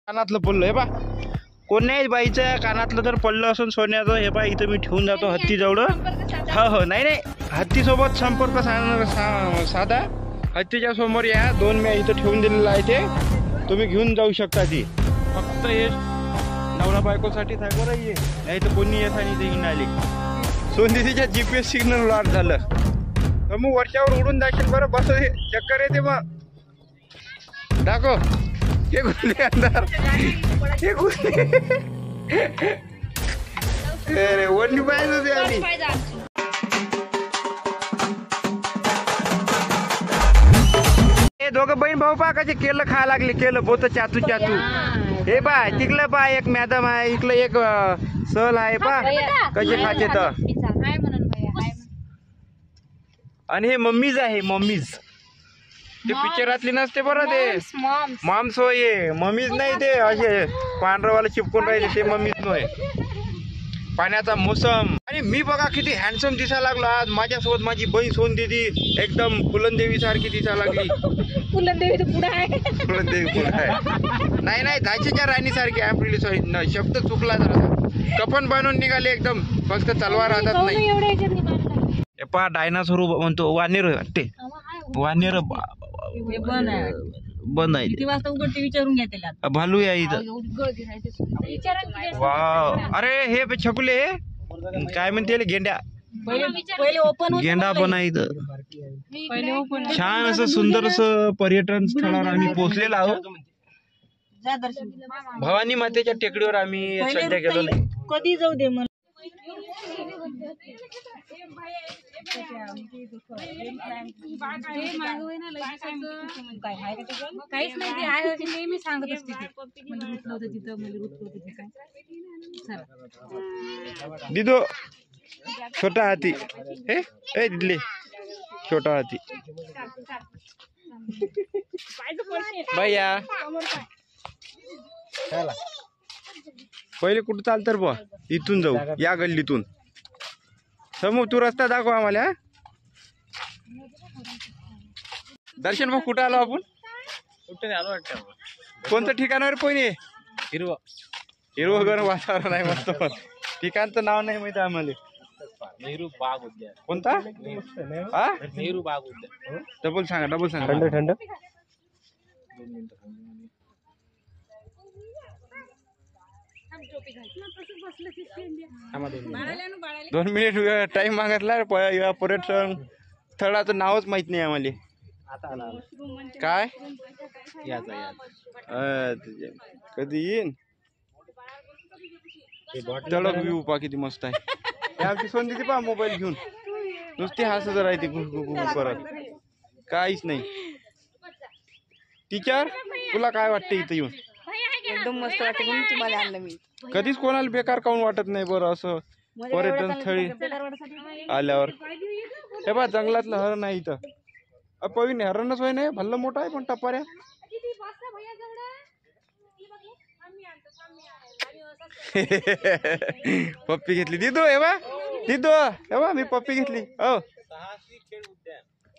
कानातलं पडलं हे बा, कोण्याही बाईच्या कानातलं जर पडलं असून सोन्याचं, हे बा इथं मी ठेवून जातो हत्तीजवळ. हो नाही नाही, हत्तीसोबत संपर्क साधा. हत्तीच्या समोर या, 2 मी इथं ठेवून दिलेलं आहे, ते तुम्ही घेऊन जाऊ शकता. ती फक्त हे नवरा बायकोसाठीच आहे बरं. ये नाही तर कोणी येत आणि ते हिंडाले. सोनदीदीच्या GPS सिग्नल लॉट झालं तर मग वरच्यावर उडून जाशील बरं. बस चक्कर येते मग. दाखव हे घुसले अंधार, हे घुसले. अरे वडली पाहिजे होती आधी. हे दोघं बहीण भाऊ पा कसे केलं खायला लागले. केलं बोत चातू चातू. हे पा तिकलं पा एक मॅडम आहे, इकडं एक सहल आहे पा कसे खाते तर. आणि हे मम्मीज आहे, मम्मीज. ते पिक्चरातली नसते बरं, ते मॉम्स होय. मम्मीज नाही ते असे पांढरवाला चिपकून राहिले, ते मम्मीज नव्हे. पाण्याचा मोसम. आणि मी बघा किती हँडसम दिसायला लागलो आज. माझ्यासोबत माझी बहीण सोनदीदी एकदम फुलनदेवी सारखी दिसायला लागली. फुलनदेवी पुढे आहे, फुलनदेवी पुढे आहे. नाही नाही, झाशीच्या राणी सारखी आहे. शब्द चुकला जरा. कपन बनवून निघाले एकदम. फक्त तलवार हातात नाही. पहा डायनासोर म्हणतो. वानेर वाटते, वानेर बंद आहे. किती वाजता उघडते विचारून घ्या त्याला. भालू या इथं. वाव, अरे हे छकुले काय म्हणते गेंड्या. पहिले ओपन गेंडा पण आहे इथं. छान असं सुंदर असं पर्यटन स्थळावर आम्ही पोहोचलेलो आहोत. भवानी मातेच्या टेकडीवर आम्ही सध्या गेलो नाही. कधी जाऊ दे मला. काहीच नाही, ते आहे नेहमी सांगत असते. मला रुतलं होतं तिथं, मला रुतलं होतं तिथं. दिदो छोटा हाती. हे दिदले छोटा हाती. भैया पहिले कुठं चालतं बुवा. इथून जाऊ, या गल्लीतून. समोर तू रस्ता दाखव आम्हाला. दर्शन भाऊ कुठं आलो आपण? कुठे आलो वाटतं. कोणतं ठिकाणावर कोणी? हिरवा हिरवं वातावरण आहे मस्त. पण ठिकाणचं नाव नाही माहिती आम्हाला. नेहरू बाग उद्यान. कोणता? हा नेहरू बाग उद्यान. डबल सांगा, डबल सांगा. थंड थंड. 2 मिनिट टाइम मागितला. पर्यटन स्थळाचं नावच माहित नाही आम्हाला. काय कधी येईन. तळक व्ह्यू पा किती मस्त आहे. आमची सोनदीदी पा मोबाईल घेऊन नुसती हसत राहते परत. काहीच नाही. टीचर तुला काय वाटतं इथं येऊन? एकदम मस्त वाटते म्हणून तुम्हाला आणलं मी. कधीच कोणाला बेकार काऊन वाटत नाही बरं असं पर्यटन स्थळी आल्यावर. हे बा जंगलातलं हरण आहे इथं. पवीन हरणच होय नाही, भल्लं मोठं आहे पण टपाऱ्या. पप्पी घेतली दिदो. हे बा दिदो, हे बा मी पप्पी घेतली. हो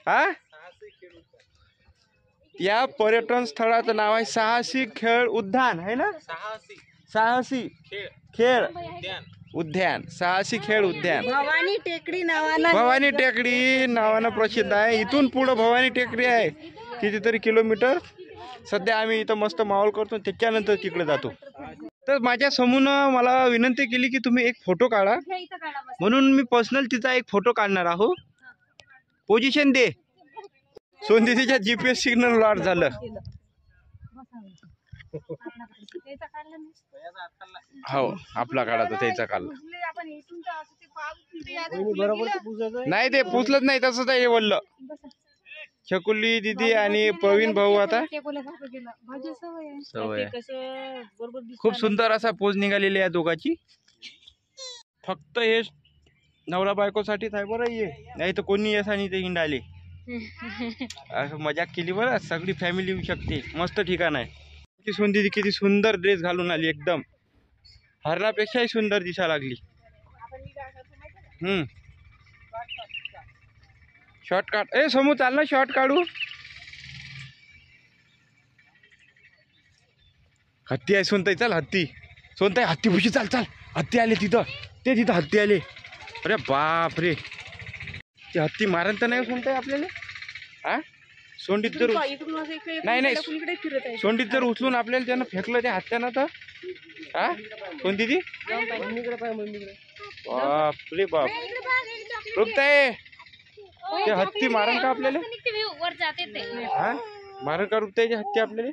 हा, या पर्यटन स्थळाचं नाव आहे साहसी खेळ उद्यान आहे ना. साहसी खेळ उद्यान, साहसी खेळ उद्यान. भवानी टेकडी नावानं, भवानी टेकडी नावानं प्रसिद्ध आहे. इथून पुढं भवानी टेकडी आहे कितीतरी किलोमीटर. सध्या आम्ही इथं मस्त माहोल करतो, त्याच्यानंतर तिकडे जातो. तर माझ्या समूहानं मला विनंती केली की तुम्ही एक फोटो काढा, म्हणून मी पर्सनल तिचा एक फोटो काढणार आहोत. पोझिशन दे. सोनदीदीच्या GPS सिग्नल लॉट झालं. हो आपला काढायचा, त्याचा काढला नाही. ते पुसलंच नाही, तसंच आहे बोललं. छकुली दीदी आणि प्रवीण भाऊ आता सवय. खूप सुंदर असा पोज निघालेली आहे दोघांची. फक्त हे नवरा बायकोसाठीच आहे बरं. ये नाही तर कोणी येस आणि ते हिंडाले. असं मजाक केली बरं. सगळी फॅमिली येऊ शकते. मस्त ठिकाण आहे. सोनदीदी किती सुंदर ड्रेस घालून आली. एकदम हरणापेक्षाही सुंदर दिसायला लागली. शॉर्ट काढ. समोर चाल ना, शॉर्ट काढू. हत्ती आहे सोनताई, चल हत्ती. सोनताई हत्ती भुशी, चाल चाल. हत्ती आले तिथं, ते तिथं हत्ती आले. अरे बाप रे, ते हत्ती मारण तर नाही सोनताई आपल्याला? हा सोंडीत जर नाही नाही सोंडीत जर उचलून आपल्याला त्यानं फेकलं त्या हत्यानं तर हा कोणती ती? बाप रे बाप. रुपताई ते हत्ती मारण का आपल्याला? हा मारण का रुपताईची हत्ती आपल्याला?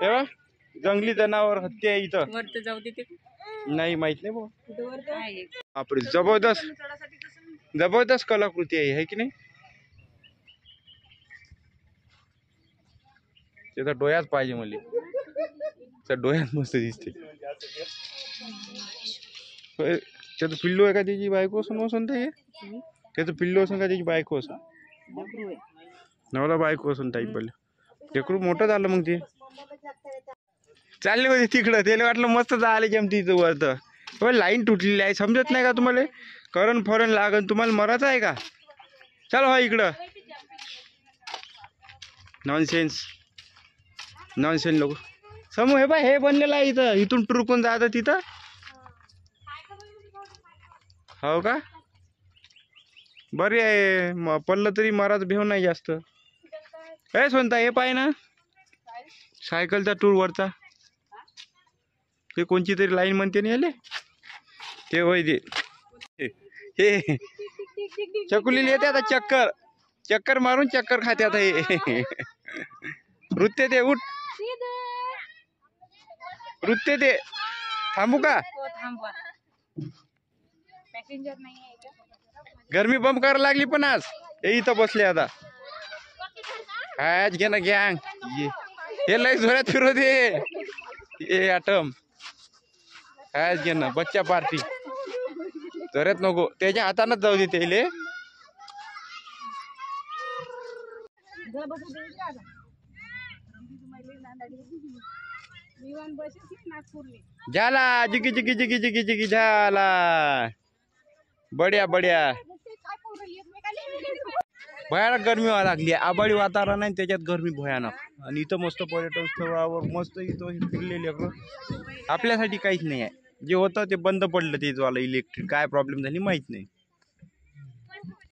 तेव्हा जंगली जनावर हत्ती आहे इथं. नाही माहित नाही भाऊ. बापरे, जबरदस्त जबरदस्त कलाकृती आहे की नाही? त्याचा डोळ्यात पाहिजे मला, त्या डोळ्यात मस्त दिसते. त्याचं पिल्लू आहे का त्याची बायको असून वसून? हे त्याचं पिल्लू असून का त्याची बायको असून? नवला बायको असून टाईप पडलं. लेकरू मोठं झालं मग ते चालले होते तिकडं. त्याला वाटलं मस्त झाले जमती इथं वरत. लाईन तुटलेली आहे, समजत नाही का तुम्हाला? करंट फॉरन लागन, तुम्हाला मरायचं आहे का? चल हो इकडं. नॉनसेन्स नॉनसेन्स लोक. समूह हे बाय हे बनलेलं आहे इथं, इथून टुरकून जातं तिथं. हो का, बरे आहे. पडलं तरी मराच भेव नाही जास्त. ए सोनता हे पाय ना सायकलचा टूर वरचा, ते कोणची तरी लाईन म्हणते नाही आले ते होय ते. हे चकुलीला येते आता चक्कर, चक्कर मारून चक्कर खाते आता हे. नृत्य ते उठ, नृत्य ते थांबू का? गरमी बंद करायला लागली पण आज हे इथं बसले आता. आज घे ना गँग, हे लय जोरात फिरव दे आटम. आज घे ना बच्चा पार्टी, जोरात नको, त्याच्या हातानच जाऊ दे त्याले. झाला जिगी जिगी जिगी जिगी जिगी झाला. बढिया बढिया. भयानक गरमी व्हायला लागली. आबाळी वातावरण आहे त्याच्यात गरमी भयानक. आणि इथं मस्त पर्यटन स्थळावर मस्त इथं फिरलेले आपल्यासाठी काहीच नाही आहे. जे होतं ते बंद पडलं, ते ज्वाला इलेक्ट्रिक काय प्रॉब्लेम झाली माहित नाही.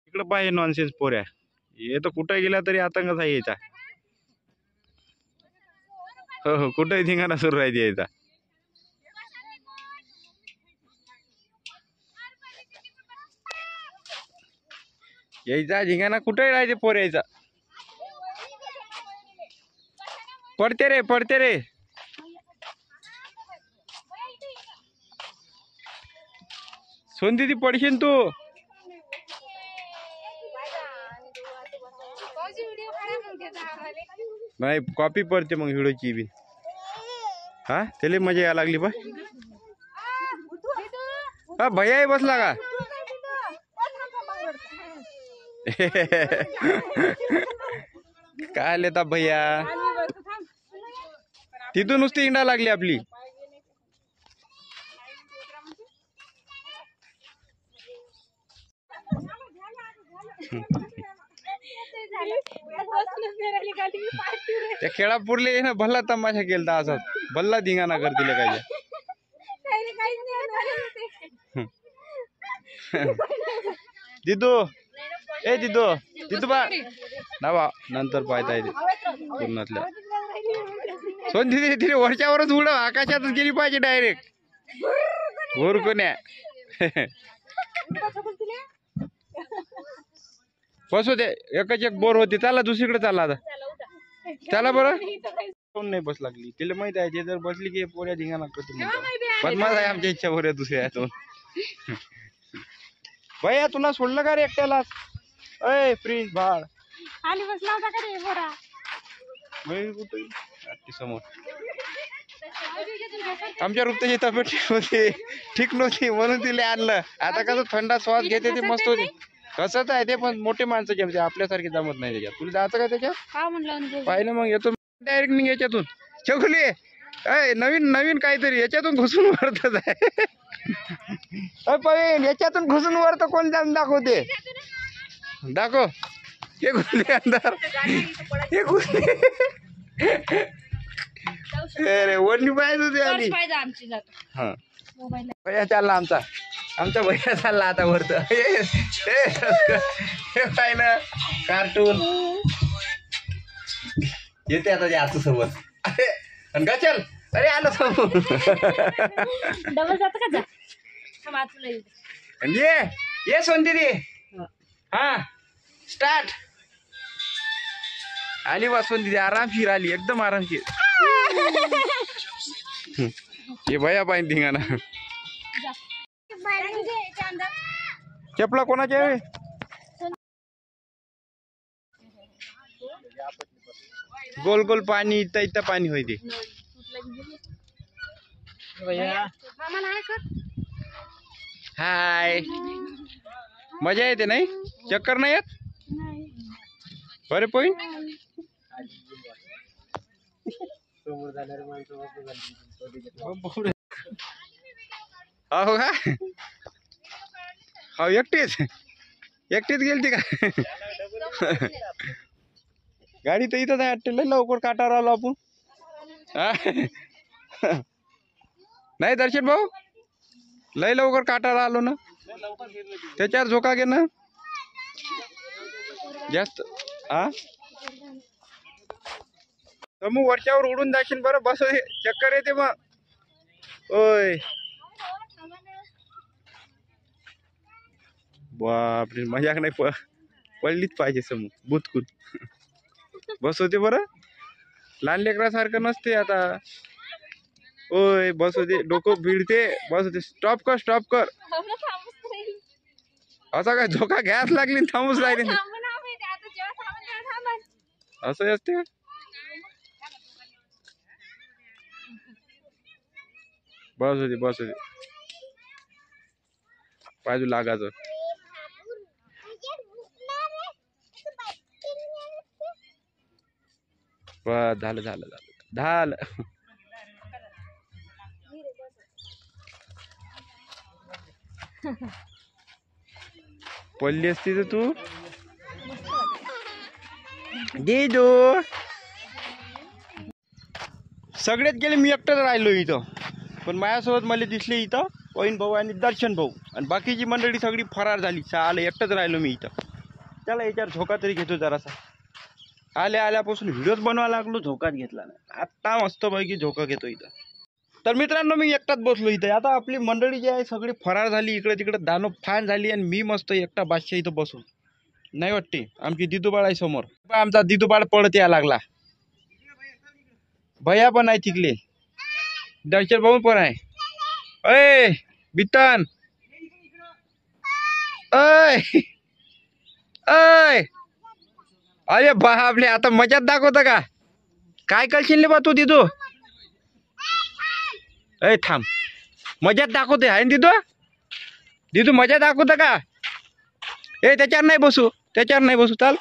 इकडं पाहिजे नॉनसेन्स पोऱ्या, हे तर कुठं गेला तरी आतंकच आहे याचा. हो हो कुठंही धिंगाणा सुरू राहते याचा. यायचा धिंगाणा कुठेही राहते पोऱ्याचा. पडते रे पडते रे. सोनदीदी पडशील तू. नाही कॉपी पडते मग व्हिडिओची बी. हा त्याला मजा यायला लागली बा. हा भैया बसला का? काय लेता भैया, तिथून नुसती इंडा लागली आपली. त्या खेळापूरले ना भल्ला तमाशा केलता असाच, भल्ला धिंगाणा करतील काय. दिदू ए दिदू दिदू बा ना बा नंतर पाहता येते पूर्णातल्या. सोन दिदी तिने वरच्यावरच उड आकाशातच गेली पाहिजे डायरेक्ट भोरकोण्या. बसू दे, एकच एक बोर होते. चला दुसरीकडे चालला आता. चला बरं. कोण नाही बस लागली तिला माहित आहे, ते जर बसली की पोऱ्या धिंगाणा करते. बदमाश आहे आमच्या इच्छा पोऱ्या दुसऱ्या. भैया तुला सोडलं का रे एकट्याला? अय फ्रीज भाड आली बसला होता का रे बोरा? समोर आमच्या रुपयाची तब्येत होती ठीक नव्हती म्हणून तिला आणलं. आता कसं थंडा श्वास घेते ते मस्त होते. कसंच आहे ते, पण मोठे माणसं जमते, आपल्यासारखे जमत नाही त्याच्यात. तुला जायचं का त्याच्यात? पाहिलं मग येतो डायरेक्ट मी याच्यातून. चकुली अय नवीन नवीन काहीतरी याच्यातून घुसून वरतच आहे. पण याच्यातून घुसून वरत कोण जाऊन दाखवते? दाखव. हे घुसले अंदर, हे घुसले. अरे वरणी पाहिजे होती आली पाहिजे आमची जातो हा मोबाईल भैया चालला आमचा भैया चालला आता वरत हे पाहिलं कार्टून येते आता जास्त सोबत आणि का चल अरे आलो समोर डबल जातं का जा वाचलं ये सोनती रे हा स्टार्ट आली बा सोनती आरामशीर आली एकदम आरामशीर ये भैया पाहिजे धिंगाणा चपला कोणाच्या आहे गोल गोल पाणी इथं इथं पाणी होते हाय मजा येते नाही चक्कर नाही येत बरे पॉईंट हो का हो एकटीच गेलती का गाडी तर इथंच आहे वाटते लय लवकर काटावर आलो आपण नाही दर्शन भाऊ लय लवकर काटावर आलो ना त्याच्यावर झोका घे ना जास्त हा मग वरच्यावर उडून जाशील बरं बस चक्कर येते मग ओय बापरे मजाक नाही पडलीच पाहिजे समोर बुतकून बस होते बरं लहान लेकरासारखं नसते आता ओय बस होते डोकं भिडते बस होते स्टॉप कर असा काय झोका घ्यायच लागली थांबूच लागली असं असते का बस होते पाहिजे लागायचं बस झालं पडली असती तर तू दे सगळेच गेले मी एकटाच राहिलो इथं पण माझ्यासोबत मला दिसले इथं पॉईन भाऊ आणि दर्शन भाऊ आणि बाकीची मंडळी सगळी फरार झाली आलं एकटंच राहिलो मी इथं त्याला याच्यावर झोका तरी घेतो जरासा आल्यापासून व्हिडिओज बनवायला लागलो झोकाच घेतला नाही आत्ता मस्तपैकी झोका घेतो इथं तर मित्रांनो मी एकटाच बसलो इथं आता आपली मंडळी जी आहे सगळी फरार झाली इकडे तिकडे दानो फान झाली आणि मी मस्त एकटा बादशाह इथं बसून नाही वाटते आमची दिदूबाळ आहे समोर आमचा दिदूबाळ पळत यायला लागला भैया पण आहे तिकले दर्शन भाऊ पण आहे अय बितन अय अरे बापले आता मजात दाखवतं का काय करशील बा तू दिदू अय थांब मजात दाखवते आहे ना दिदू मजा दाखवतं का त्याच्यावर नाही बसू चाल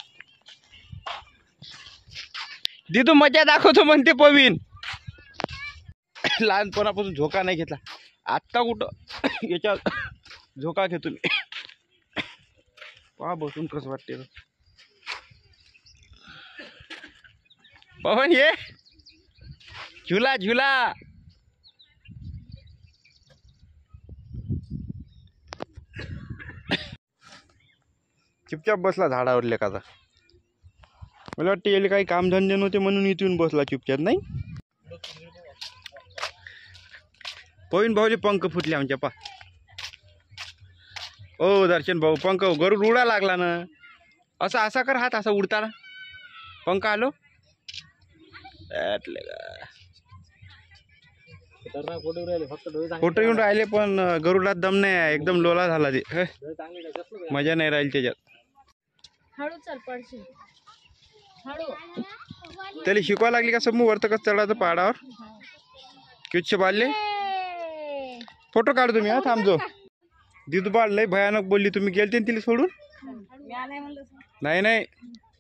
दिदू मजा दाखवतो म्हणते पवीन लहानपणापासून झोका नाही घेतला आत्ता कुठं याच्यावर झोका घेतो मी पहा बसून कसं वाटते पवन ये झुला चुपचाप बसला झाडावर लेकाचा मला वाटतं याला काही कामधंदे नव्हते म्हणून इथून बसला चुपचाप नाही पवीन भाऊले पंख फुटले आमच्या पा ओ दर्शन भाऊ पंख गरुड उडा लागला ना असा कर हात असा उडताना पंख आलो फोटो येऊन राहिले पण गरुडात दम नाही एकदम लोला झाला ते मजा नाही राहील त्याच्यात त्याला शिकवा लागली का समूह वरत कसं चढायचं पहाडावर किच्छ बाळले फोटो काढ तुम्ही हा थांबजो दिदू बाळ लय भयानक बोलली तुम्ही गेलते तिला सोडून नाही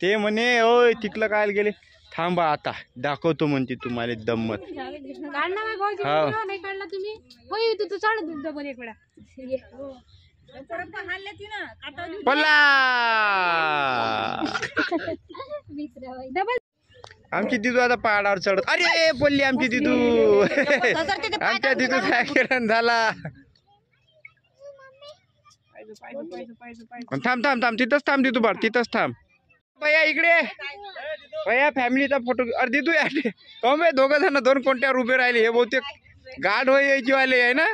ते म्हणे ओय तिथलं काय गेले थांबा आता दाखवतो म्हणते तुम्हाला दम्मत आमची दिदू आता पहाडावर चढत. अरे बोलली आमची दिदू. आमच्या दिदूचा ऍक्सिडेंट झाला. थांब थांब थांब तिथंच थांब दिदू बाळ तिथंच थांब. भैया इकडे भैया फॅमिलीचा फोटो. अरे दिदू यार दोघं जण दोन कोणत्यावर उभे राहिले. हे बहुतेक गार्ड होय यायची वाले आहे ना.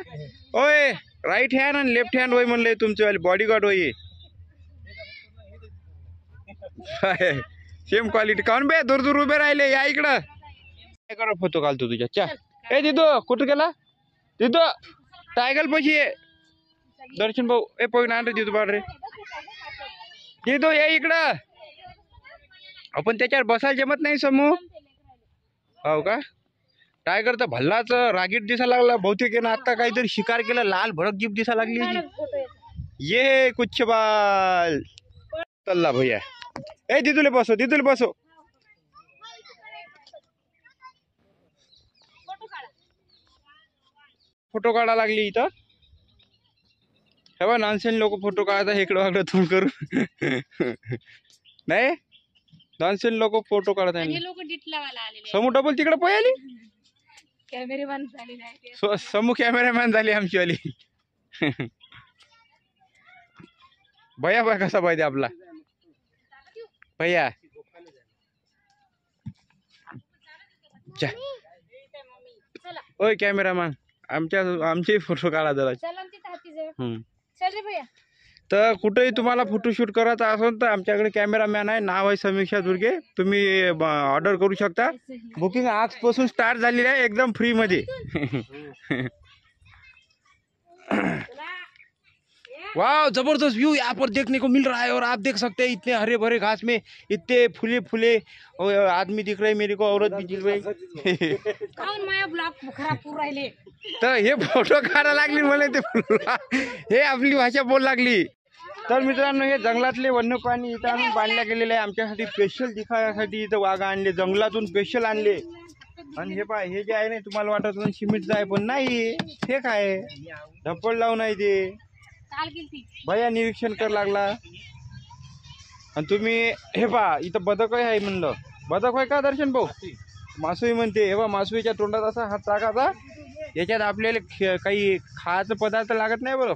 होय राईट हँड आणि लेफ्ट हँड होय म्हणले तुमचे वाले बॉडी गार्ड होय. Same quality. काऊन बे दूर दूर उभे राहिले. या इकडं काय करा फोटो घालतो तुझ्या. चा ए दिदू कुठं गेला दिदू. टायगल पशी ये दर्शन भाऊ. ए पोय ना रे दिदू बाळ रे. दिदू ये इकडं. आपण त्याच्यावर बसायला जमत नाही समूह. हो का. टायगर तर भल्लाच रागीट दिसा लागला बहुतेक ना. आता काहीतरी शिकार केला. लाल भडक जीप दिसा लागली. ये कुछ बाल चल्ला भैया. ए दिदूले बसो दिदूले बसो. फोटो काढा लागली इथं. हे बा नॉनसेन लोक फोटो काढतात इकडं वाकडं तोंड करून. नाही नॉनसेन लोक फोटो काढत आहे. समूह डबल तिकडे पोयाली. कॅमेरामॅन झालेला आहे. समूह कॅमेरामॅन झाली आमची वाली. भैया बाय कसा पाहिजे आपला भैया. ओय कॅमेरामॅन आमचे फोटो काढा जरा. चल रे भैया. तर कुठेही तुम्हाला फोटोशूट करायचा असेल तर आमच्याकडे कॅमेरामॅन आहे. नाव आहे समीक्षा दुर्गे. तुम्ही ऑर्डर करू शकता. बुकिंग आजपासून स्टार्ट झालेली आहे एकदम फ्री मध्ये. वाह जबरदस्त व्यू यहाँ पर देखने को मिल रहा है. और आप देख सकते हैं इतने हरे भरे घास में इतने फूले फूले आदमी दिख रहे हैं मेरे को. औरत भी दिख रही. तर हे फोटो काढा लागली मला ते. हे आपली भाषा बोल लागली. तर मित्रांनो हे जंगलातले वन्य प्राणी इथं आणून बांधल्या गेलेले आहे आमच्यासाठी. स्पेशल दिखाण्यासाठी इथं वाघ आणले जंगलातून स्पेशल आणले. आणि हे पाय हे जे आहे ना तुम्हाला वाटत सिमेंटचं आहे पण नाही फेक आहे. धप्पड लावून आहे ते. भैया निरीक्षण कर लागला. आणि तुम्ही हे पहा इथं बदक आहे म्हणलं. बदक आहे का दर्शन भाऊ. मासोळी म्हणते. हे बा मासोळीच्या तोंडात असा हात टाकायचा. याच्यात आपल्याला काही खायचं पदार्थ लागत नाही बरं.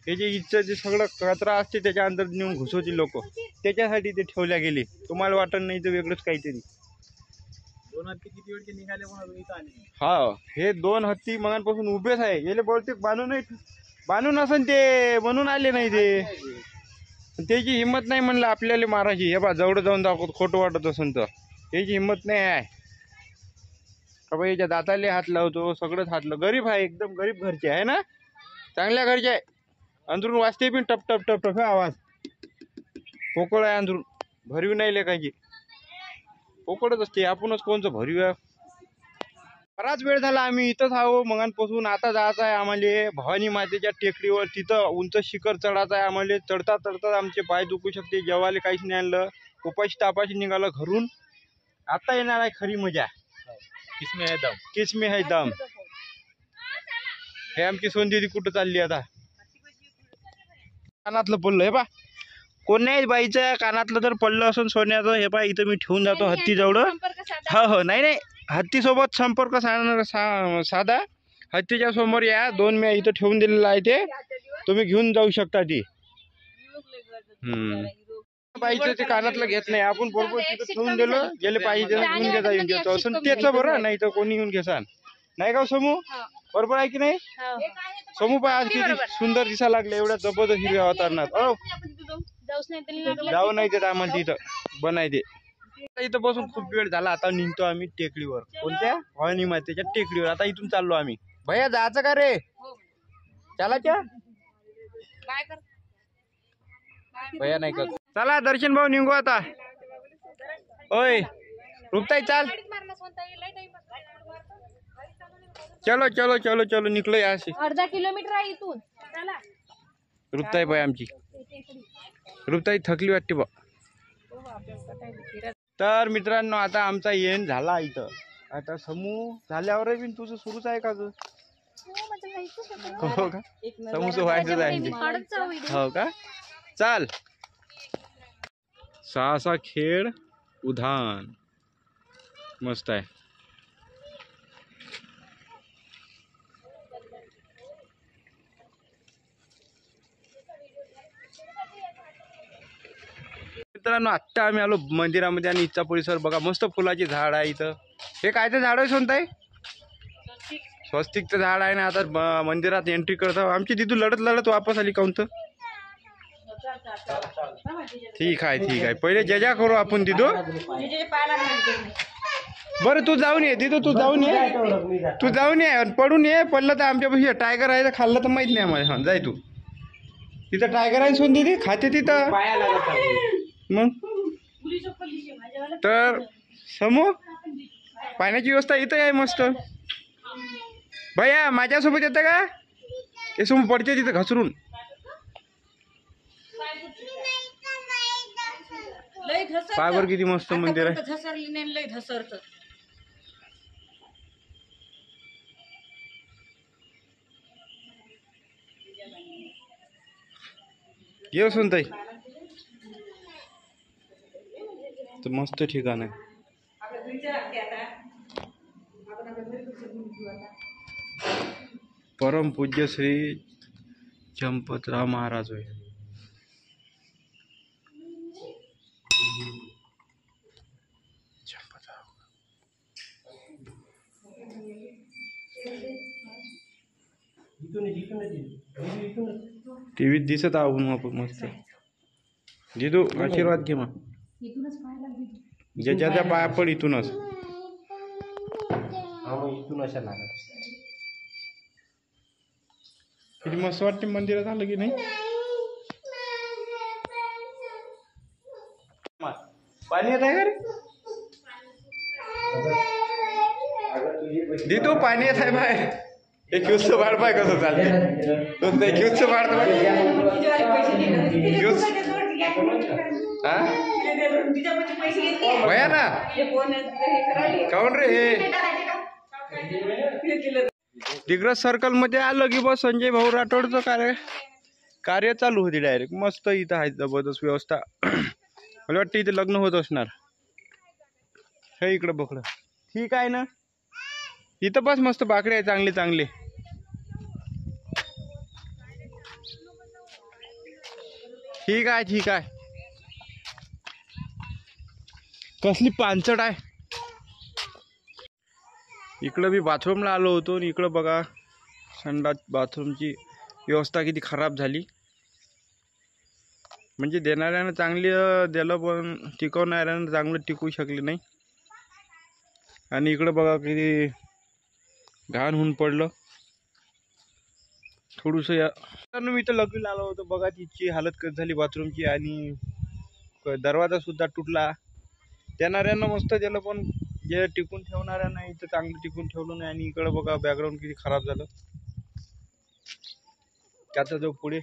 हे जे इथचं जे सगळं कचरा असते त्याच्या अंदर नेऊन घुसवतील लोक. त्याच्यासाठी ते ठेवल्या गेले. तुम्हाला वाटत नाही तर वेगळंच काहीतरी. हा हे दोन हत्ती मगांपासून उभेच आहे. गेले बहुतेक बांधून असन ते म्हणून आले नाही ते. त्याची हिंमत नाही म्हणलं आपल्याला मारायची. हे बा जवळ जाऊन दाखवत खोटं वाटत असन तर. त्याची हिंमत नाही आहे का बाई. याच्या दाताले हात लावतो सगळंच हात लाव. गरीब आहे एकदम गरीब घरचे आहे ना. चांगल्या घरचे आहे. अंदरून वाजते पण टप टप टप टप आवाज. पोकळ आहे अंदरून. भरीव नाही लेखायची. पोकळच असते. आपणच कोणचं भरीव आहे. बराच वेळ झाला आम्ही इथंच आहो मगांपासून. आता जायचं आहे आम्हाला भवानी मातेच्या टेकडीवर. तिथं उंच शिखर चढायचं आहे आम्हाला. चढता चढता आमचे पाय दुखू शकते. जेवायला काहीच नाही आणलं. उपाशी तापाशी निघालं घरून. आता येणार आहे खरी मजा. किसमे है दम. किसमे है दम. हे आमची सोनदीदी कुठं चालली आता. कानातलं पडलं हे पा. कोण्याही बाईच्या कानातलं जर पडलं असून सोन्याचं हे पा इथं मी ठेवून जातो हत्ती जवळ. हो नाही नाही हत्ती सोबत संपर्क साधा. हत्तीच्या समोर या. 2 मी इथं ठेवून दिलेलं आहे ते. तुम्ही घेऊन जाऊ शकता ती. बाईचं ते कानातलं घेत नाही आपण. बरोबर तिथं ठेवून दिलं गेले पाहिजे घेऊन घेता येऊन घेतो असं त्याच बरं. नाही तर कोणी येऊन घेसान नाही का समूह. बरोबर आहे की नाही समूह. पाय आज किती सुंदर दिसा लागले एवढ्या जबरदस्त हिरव्या वातावरणात. जाऊ नाही देत आम्हाला तिथं बनायचे. इथं बसून खूप वेळ झाला. आता निघतो आम्ही टेकडीवर. कोणत्या भवानी मातेच्या टेकडीवर. आता इथून चाललो आम्ही. भैया जायचं का रे. चालाच्या भैया नाही करत. चला दर्शन भाऊ निघू आता. ओय रुपताई चाल. चलो चलो चलो चलो निकलो याशी. अर्धा किलोमीटर आहे इथून. रुपताई बाई आमची. रुपताई थकली वाटते बा. तर मित्रांनो आता आमचा येण झाला इथं. आता समूह झाल्यावर बी तुझं सुरूच आहे का ग. हो का समूहचं व्हायचं आहे. हो का चाल. सासा खेड उधान. मस्त आहे. मित्रांनो आत्ता आम्ही आलो मंदिरामध्ये आणि इथचा परिसर बघा, मस्त फुलाची झाड आहे इथं. हे कायचं झाड आहे सोनताई? स्वस्तिकचं झाड आहे ना. आता मंदिरात एंट्री करतो. आमची दिदू लढत लढत वापस आली काऊन तर. ठीक आहे पहिले जजा करू आपण दिदू. बरं तू जाऊन ये दिदू, तू जाऊन ये पडून ये. पडलं तर आमच्यापाशी टायगर आहे, खाल्लं तर माहित नाही आम्हाला. हा जाय तू. तिथं टायगर आहे सोन दिदी, खाते तिथं मग. तर समूह पाण्याची व्यवस्था इथं आहे मस्त. भैया माझ्यासोबत येतं का? हे समोर पडते तिथं घसरून. पायवर किती मस्त मंदिर आहे. ये सुनताई, तर मस्त ठिकाण आहे. परम पूज्य श्री चंपतराव महाराज होय. टीव्हीत दिसत आहो आपण मस्त. दिदू आशीर्वाद घे मग. ज्याच्या पाया पड इथूनच. किती मस्त वाटते मंदिरात आलं की नाही. पाणी येत आहे का रे दिदू? पाणी येत आहे बाहेर. एक क्यूजचं बाळ पाय कसं चालते. क्यूजचं बाळ भया ना काऊन रे. हे दिग्रज सर्कल मध्ये आलं की बस संजय भाऊ राठोडचं कार्य चालू होती डायरेक्ट. मस्त इथं आहे जबरदस्त व्यवस्था. मला वाटतं इथे लग्न होत असणार. हे इकडं बघलं ठीक आहे ना. इथं बस मस्त बाकडे आहे चांगले चांगले. ठीक आहे. कसली पानचट आहे. इकडं मी बाथरूमला आलो होतो आणि इकडं बघा संडास बाथरूमची व्यवस्था किती खराब झाली. म्हणजे देणाऱ्यानं चांगली दिलं पण टिकवणाऱ्यानं चांगलं टिकू शकले नाही. आणि इकडं बघा किती घाण होऊन पडलं थोडंसं. या मी इथं लगीला आलो होतो बघा, तिची हालत कशी झाली बाथरूमची. आणि दरवाजा सुद्धा तुटला. देणाऱ्यांना मस्त दिलं पण जे टिकून ठेवणाऱ्यांना इथं चांगलं टिकून ठेवलं नाही. आणि इकडं बघा बॅकग्राऊंड किती खराब झालं. त्याचा जो पुढे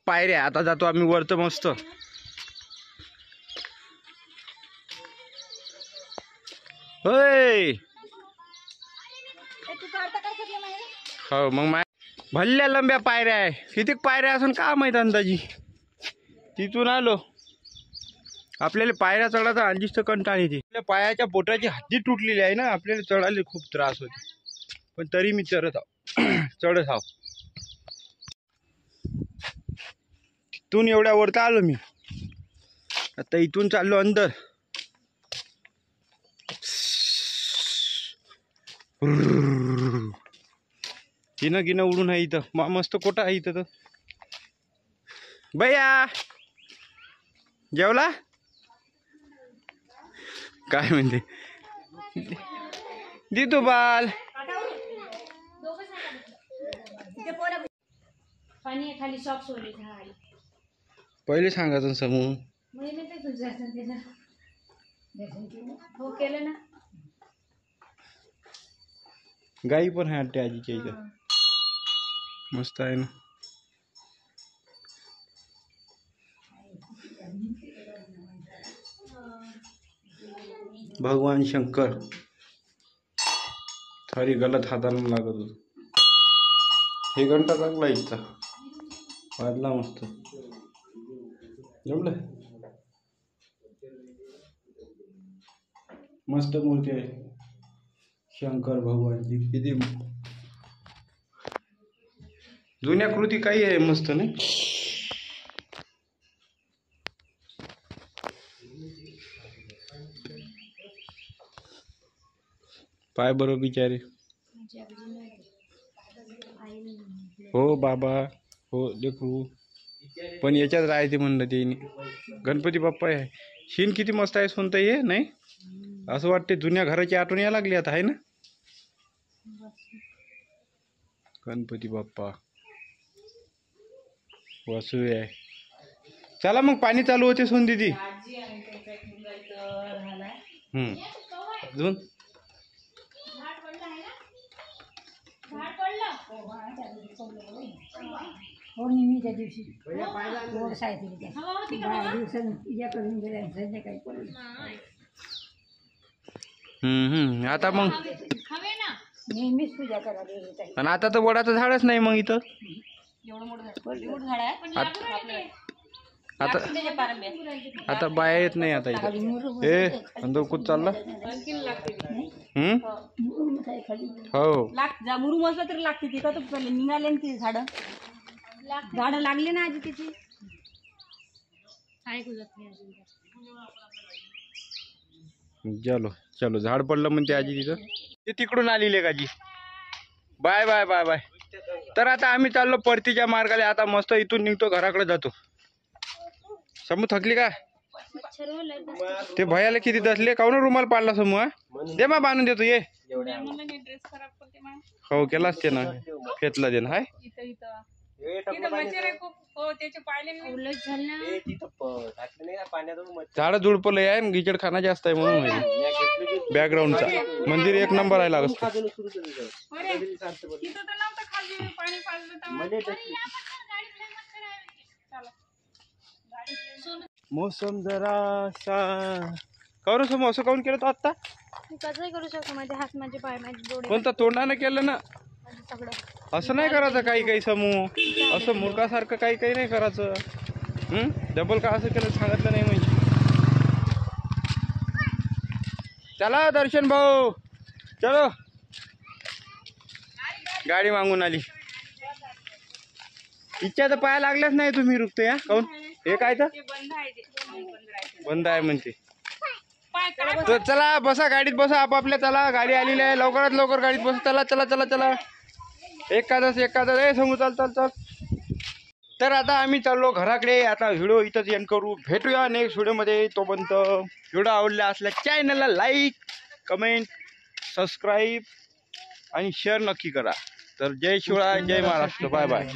पायऱ्या, आता जातो आम्ही वरतं मस्त. होय हो मग भल्ल्या लंब्या पायऱ्या आहे. किती पायऱ्या असून का माहित अंदाजी. तिथून आलो. आपल्याला पायऱ्या चढायचा अंजीच कंटाळ येते. आपल्या पायाच्या बोटाची हड्डी तुटलेली आहे ना, आपल्याला चढायला खूप त्रास होते. पण तरी मी चढत आहो. तिथून एवढ्या वरता आलो मी. आता इथून चाललो अंदर. गिनं उडून आहे इथं. मस्त कोटा आहे इथं. तर भैया जेवला काय म्हणते दिदू बाल. खाली सॉक्स पहिले सांगायचं समूह. हो केलं ना. गाई पण आहे वाटते आजीच्या इथं. मस्त आहे ना. भगवान शंकर थारी गलत हाताला लागत होत. हे घंटा चांगला इथचा वाजला मस्त. जमलं. मस्त मूर्ती आहे शंकर भगवानची. किती जुन्या कृती काही आहे मस्त नाही. पाय बरोबर बिचारे. हो बाबा हो देखू. पण याच्यात राहते म्हणलं ते गणपती बाप्पा आहे. शीन किती मस्त आहे सोनता हे नाही. असं वाटते जुन्या घराची आठवण यायला लागली आता आहे ना. गणपती बाप्पा वासू आहे. चला मग पाणी चालू होते सोन दीदी. अजून पौर्णिमेच्या दिवशी गोड साहित्य दिवसाकडून गेल्या संध्याकाळी पडलं. आता मग नेहमीच पूजा करायला. आणि आता तर वडाचं झाडच नाही मग इथं. आता आता बाया येत नाही आता इथं. ए अंदर कुठ चालला. हो मुरुम असलं तरी लागते ती का तर निघाले ना ती झाडं लागले ना आजी तिची. चलो चलो झाड पडलं म्हणते आजी तिथं. ते तिकडून आलेली आजी. Bye bye bye bye. तर आता आम्ही चाललो परतीच्या मार्गाला. आता मस्त इथून निघतो घराकडे जातो. समू थकली का. ते भयाला किती दसले काऊन रुमाल पाडला समूह. दे मा बांधून देतो ये. हो केलाच ते ना घेतला दे ना हाय. झाड झुडपलं आहे गिचड खाना जास्त आहे म्हणून. बॅकग्राऊंडचा मंदिर एक नंबर आहे लागत. मौसम जरासा करू समोर असं काऊन केलं तो आता. कसंही करू शकतो. माझे हात माझे पाय माझे डोळे कोणता तोंडाने केलं ना. सगळं असं नाही करायचं काही काही समूह. असं मूर्खासारखं काही काही नाही करायचं. डबल का असं केलं सांगितलं नाही म्हणजे. चला दर्शन भाऊ चलो. गाडी मागून आली. इच्छा तर पाया लागल्याच नाही तुम्ही रुकते या काऊन. हे काय तर बंद आहे म्हणते. तर चला बसा गाडीत बसा आपापल्या. चला गाडी आलेली आहे लवकरात लवकर गाडीत बसा. चला चला चला चला. एखादच ए समू चल चल चल. तर आता आम्ही चाललो घराकडे. आता व्हिडिओ इथंच एंड करू. भेटूया नेक्स्ट व्हिडिओमध्ये. तोपर्यंत व्हिडिओ आवडला असल्या चॅनलला लाईक कमेंट सबस्क्राईब आणि शेअर नक्की करा. तर जय शिवराय जय महाराष्ट्र. Bye bye.